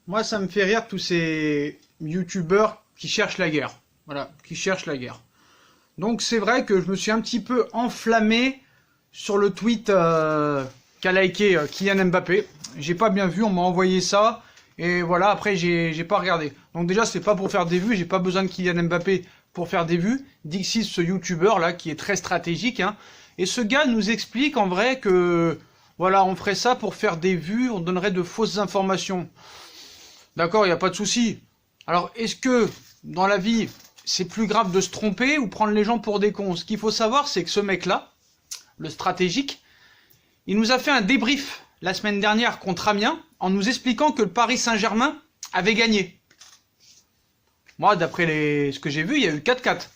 Moi, ça me fait rire tous ces youtubeurs qui cherchent la guerre. Voilà, qui cherchent la guerre. Donc c'est vrai que je me suis un petit peu enflammé sur le tweet qu'a liké Kylian Mbappé. J'ai pas bien vu, on m'a envoyé ça. Et voilà, après j'ai pas regardé. Donc déjà, c'est pas pour faire des vues, j'ai pas besoin de Kylian Mbappé pour faire des vues. Dixis, ce youtubeur là, qui est très stratégique, hein. Et ce gars nous explique en vrai que, voilà, on ferait ça pour faire des vues, on donnerait de fausses informations. D'accord, il n'y a pas de souci. Alors, est-ce que, dans la vie, c'est plus grave de se tromper ou prendre les gens pour des cons? Ce qu'il faut savoir, c'est que ce mec-là, le stratégique, il nous a fait un débrief la semaine dernière contre Amiens en nous expliquant que le Paris Saint-Germain avait gagné. Moi, d'après ce que j'ai vu, il y a eu 4-4.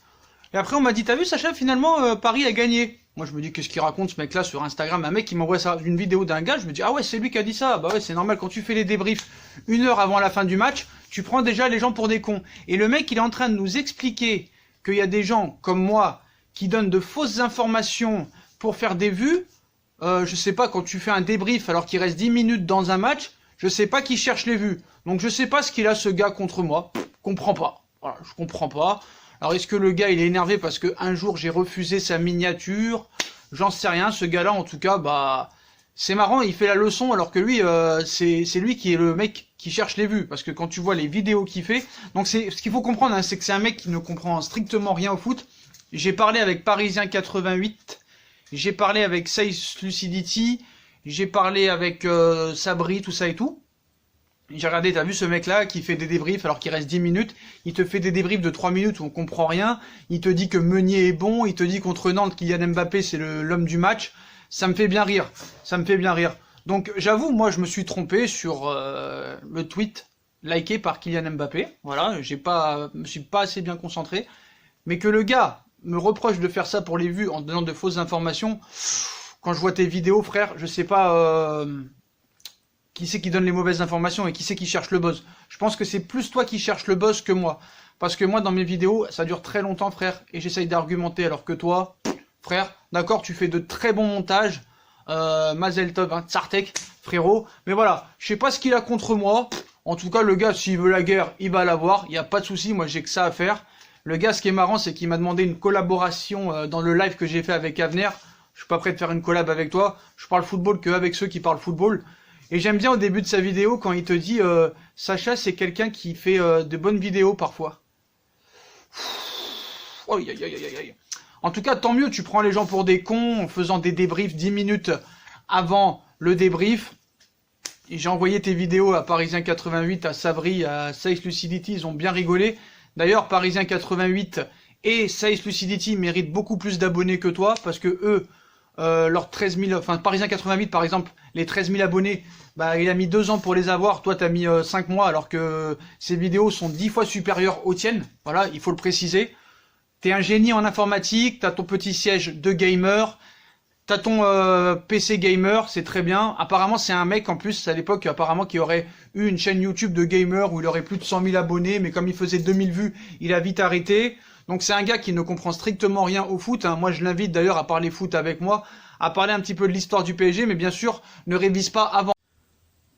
Et après, on m'a dit, t'as vu, Sacha, finalement, Paris a gagné. Moi, je me dis, qu'est-ce qu'il raconte, ce mec-là, sur Instagram? Un mec qui m'envoie ça, une vidéo d'un gars, je me dis, ah ouais, c'est lui qui a dit ça. Bah ouais, c'est normal, quand tu fais les débriefs 1 heure avant la fin du match, tu prends déjà les gens pour des cons. Et le mec, il est en train de nous expliquer qu'il y a des gens, comme moi, qui donnent de fausses informations pour faire des vues. Je sais pas, quand tu fais un débrief alors qu'il reste 10 minutes dans un match, je sais pas qui cherche les vues. Donc je sais pas ce qu'il a, ce gars, contre moi. Comprends pas. Voilà, je comprends pas. Alors est-ce que le gars il est énervé parce que un jour j'ai refusé sa miniature? J'en sais rien, ce gars-là en tout cas, bah c'est marrant, il fait la leçon alors que lui, c'est lui qui est le mec qui cherche les vues. Parce que quand tu vois les vidéos qu'il fait, donc c'est ce qu'il faut comprendre, hein, c'est que c'est un mec qui ne comprend strictement rien au foot. J'ai parlé avec Parisien 88, j'ai parlé avec Saïs Lucidity, j'ai parlé avec Sabri, tout ça et tout. J'ai regardé, t'as vu ce mec-là qui fait des débriefs alors qu'il reste 10 minutes, il te fait des débriefs de 3 minutes où on comprend rien, il te dit que Meunier est bon, il te dit contre Nantes Kylian Mbappé c'est l'homme du match, ça me fait bien rire, ça me fait bien rire. Donc j'avoue, moi je me suis trompé sur le tweet liké par Kylian Mbappé, voilà, me suis pas assez bien concentré, mais que le gars me reproche de faire ça pour les vues en donnant de fausses informations, quand je vois tes vidéos frère, je sais pas... qui c'est qui donne les mauvaises informations et qui c'est qui cherche le buzz? Je pense que c'est plus toi qui cherches le buzz que moi. Parce que moi, dans mes vidéos, ça dure très longtemps, frère, et j'essaye d'argumenter, alors que toi, frère, d'accord, tu fais de très bons montages, Mazel Tov, hein, Tsartek, frérot, mais voilà, je sais pas ce qu'il a contre moi. En tout cas, le gars, s'il veut la guerre, il va l'avoir, il n'y a pas de souci, moi j'ai que ça à faire. Le gars, ce qui est marrant, c'est qu'il m'a demandé une collaboration dans le live que j'ai fait avec Avenir. Je suis pas prêt de faire une collab avec toi, je parle football que avec ceux qui parlent football. Et j'aime bien au début de sa vidéo quand il te dit Sacha c'est quelqu'un qui fait de bonnes vidéos parfois. Aïe, aïe, aïe, aïe, aïe. En tout cas, tant mieux, tu prends les gens pour des cons en faisant des débriefs 10 minutes avant le débrief. Et j'ai envoyé tes vidéos à Parisien 88, à Sabri, à Saïs Lucidity, ils ont bien rigolé. D'ailleurs, Parisien 88 et Saïs Lucidity méritent beaucoup plus d'abonnés que toi parce que eux, leurs 13 000, enfin Parisien 88 par exemple, les 13 000 abonnés, bah il a mis 2 ans pour les avoir, toi t'as mis 5 mois alors que ces vidéos sont 10 fois supérieures aux tiennes, voilà, il faut le préciser. T'es un génie en informatique, t'as ton petit siège de gamer, t'as ton PC gamer, c'est très bien. Apparemment c'est un mec en plus à l'époque apparemment qui aurait eu une chaîne YouTube de gamer où il aurait plus de 100 000 abonnés, mais comme il faisait 2000 vues, il a vite arrêté. Donc c'est un gars qui ne comprend strictement rien au foot, hein. Moi je l'invite d'ailleurs à parler foot avec moi, à parler un petit peu de l'histoire du PSG, mais bien sûr ne révise pas avant.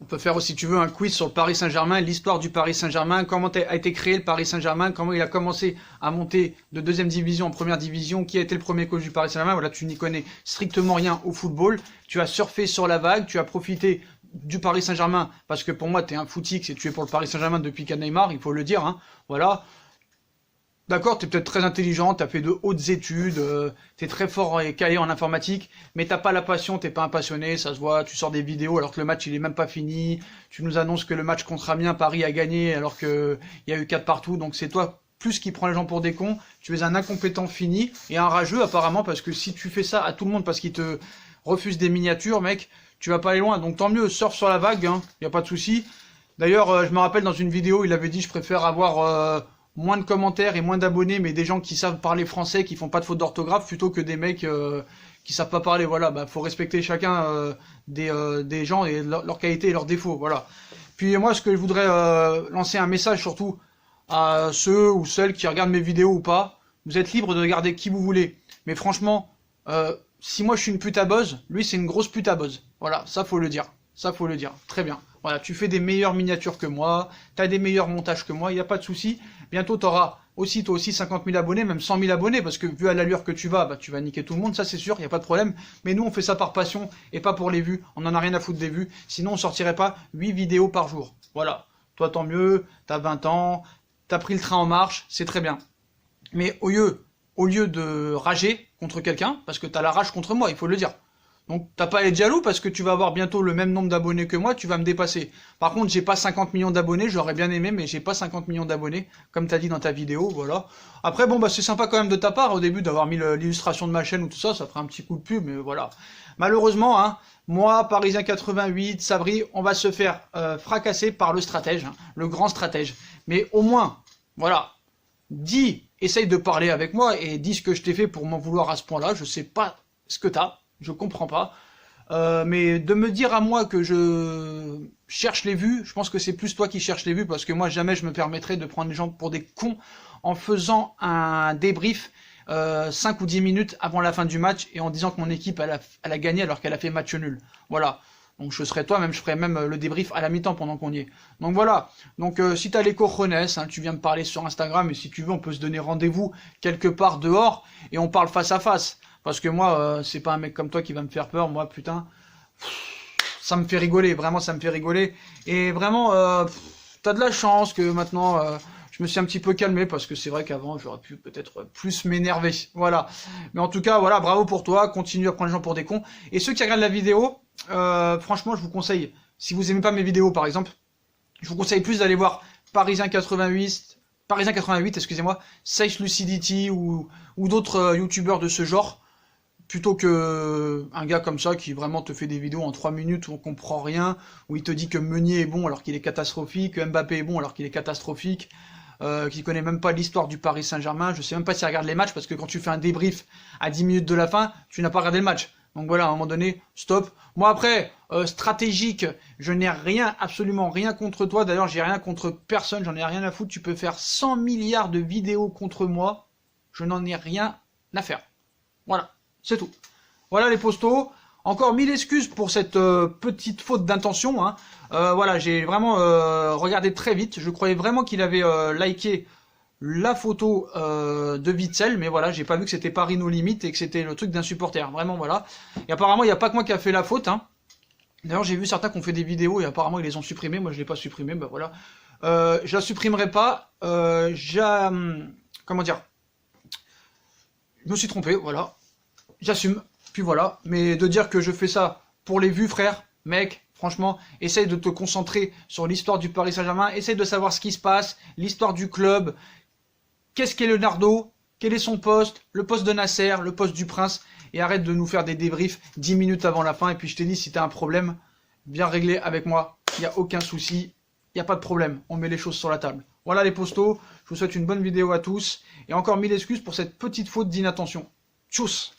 On peut faire aussi, si tu veux, un quiz sur le Paris Saint-Germain, l'histoire du Paris Saint-Germain, comment a été créé le Paris Saint-Germain, comment il a commencé à monter de 2e division en 1re division, qui a été le premier coach du Paris Saint-Germain. Voilà, tu n'y connais strictement rien au football, tu as surfé sur la vague, tu as profité du Paris Saint-Germain, parce que pour moi, tu es un footix et tu es pour le Paris Saint-Germain depuis qu'il y a Neymar, il faut le dire, hein, voilà. D'accord, t'es peut-être très intelligent, t'as fait de hautes études, t'es très fort et calé en informatique, mais t'as pas la passion, t'es pas un passionné, ça se voit, tu sors des vidéos alors que le match il est même pas fini, tu nous annonces que le match contre Amiens, Paris a gagné alors que il y a eu 4 partout, donc c'est toi plus qui prends les gens pour des cons, tu es un incompétent fini et un rageux apparemment parce que si tu fais ça à tout le monde parce qu'il te refuse des miniatures, mec, tu vas pas aller loin, donc tant mieux, surfe sur la vague, hein, y a pas de souci. D'ailleurs, je me rappelle dans une vidéo, il avait dit je préfère avoir moins de commentaires et moins d'abonnés, mais des gens qui savent parler français, qui font pas de faute d'orthographe, plutôt que des mecs qui savent pas parler. Voilà, bah faut respecter chacun des gens et leur qualité et leurs défauts. Voilà. Puis moi, ce que je voudrais lancer un message surtout à ceux ou celles qui regardent mes vidéos ou pas. Vous êtes libre de regarder qui vous voulez, mais franchement, si moi je suis une pute à buzz, lui c'est une grosse pute à buzz. Voilà, ça faut le dire. Ça faut le dire. Très bien. Voilà, tu fais des meilleures miniatures que moi, tu as des meilleurs montages que moi, il n'y a pas de souci. Bientôt, tu auras aussi, toi aussi, 50 000 abonnés, même 100 000 abonnés, parce que vu à l'allure que tu vas, bah, tu vas niquer tout le monde, ça c'est sûr, il n'y a pas de problème. Mais nous, on fait ça par passion et pas pour les vues. On n'en a rien à foutre des vues. Sinon, on sortirait pas 8 vidéos par jour. Voilà. Toi, tant mieux, t'as 20 ans, t'as pris le train en marche, c'est très bien. Mais au lieu de rager contre quelqu'un, parce que t'as la rage contre moi, il faut le dire. Donc t'as pas à être jaloux parce que tu vas avoir bientôt le même nombre d'abonnés que moi, tu vas me dépasser. Par contre, j'ai pas 50 millions d'abonnés, j'aurais bien aimé, mais j'ai pas 50 millions d'abonnés, comme t'as dit dans ta vidéo, voilà. Après, bon, bah c'est sympa quand même de ta part, au début, d'avoir mis l'illustration de ma chaîne ou tout ça, ça ferait un petit coup de pub, mais voilà. Malheureusement, hein, moi, Parisien 88, Sabri, on va se faire fracasser par le stratège, hein, le grand stratège. Mais au moins, voilà, essaye de parler avec moi et dis ce que je t'ai fait pour m'en vouloir à ce point-là, je sais pas ce que t'as. Je comprends pas. Mais de me dire à moi que je cherche les vues, je pense que c'est plus toi qui cherches les vues, parce que moi jamais je me permettrais de prendre les gens pour des cons en faisant un débrief 5 ou 10 minutes avant la fin du match et en disant que mon équipe elle a gagné alors qu'elle a fait match nul. Voilà. Donc je serais toi, même je ferais même le débrief à la mi-temps pendant qu'on y est. Donc voilà. Donc si t'as les cojones, hein, tu viens me parler sur Instagram et si tu veux on peut se donner rendez-vous quelque part dehors et on parle face à face. Parce que moi, c'est pas un mec comme toi qui va me faire peur. Moi, putain, ça me fait rigoler. Vraiment, ça me fait rigoler. Et vraiment, t'as de la chance que maintenant, je me suis un petit peu calmé. Parce que c'est vrai qu'avant, j'aurais pu peut-être plus m'énerver. Voilà. Mais en tout cas, voilà, bravo pour toi. Continue à prendre les gens pour des cons. Et ceux qui regardent la vidéo, franchement, je vous conseille, si vous aimez pas mes vidéos, par exemple, je vous conseille plus d'aller voir Parisien 88, excusez-moi, Safe Lucidity ou d'autres youtubeurs de ce genre. Plutôt que un gars comme ça qui vraiment te fait des vidéos en 3 minutes où on comprend rien, où il te dit que Meunier est bon alors qu'il est catastrophique, que Mbappé est bon alors qu'il est catastrophique, qui connaît même pas l'histoire du Paris Saint-Germain, je sais même pas s'il regarde les matchs parce que quand tu fais un débrief à 10 minutes de la fin, tu n'as pas regardé le match. Donc voilà, à un moment donné, stop. Moi après, stratégique, je n'ai rien, absolument rien contre toi, d'ailleurs j'ai rien contre personne, j'en ai rien à foutre, tu peux faire 100 milliards de vidéos contre moi, je n'en ai rien à faire. Voilà. C'est tout. Voilà les postos. Encore 1000 excuses pour cette petite faute d'intention. Hein. Voilà, j'ai vraiment regardé très vite. Je croyais vraiment qu'il avait liké la photo de Witsel, mais voilà, j'ai pas vu que c'était Paris No Limite et que c'était le truc d'un supporter. Vraiment, voilà. Et apparemment, il n'y a pas que moi qui a fait la faute. Hein. D'ailleurs, j'ai vu certains qui ont fait des vidéos et apparemment ils les ont supprimées. Moi, je l'ai pas supprimé. Ben voilà. Je la supprimerai pas. Comment dire? Je me suis trompé. Voilà. J'assume, puis voilà, mais de dire que je fais ça pour les vues, frère, mec, franchement, essaye de te concentrer sur l'histoire du Paris Saint-Germain, essaye de savoir ce qui se passe, l'histoire du club, qu'est-ce qu'est Leonardo, quel est son poste, le poste de Nasser, le poste du Prince, et arrête de nous faire des débriefs 10 minutes avant la fin, et puis je t'ai dit, si t'as un problème, viens régler avec moi, il n'y a aucun souci, il n'y a pas de problème, on met les choses sur la table. Voilà les postos, je vous souhaite une bonne vidéo à tous, et encore 1000 excuses pour cette petite faute d'inattention. Tchuss!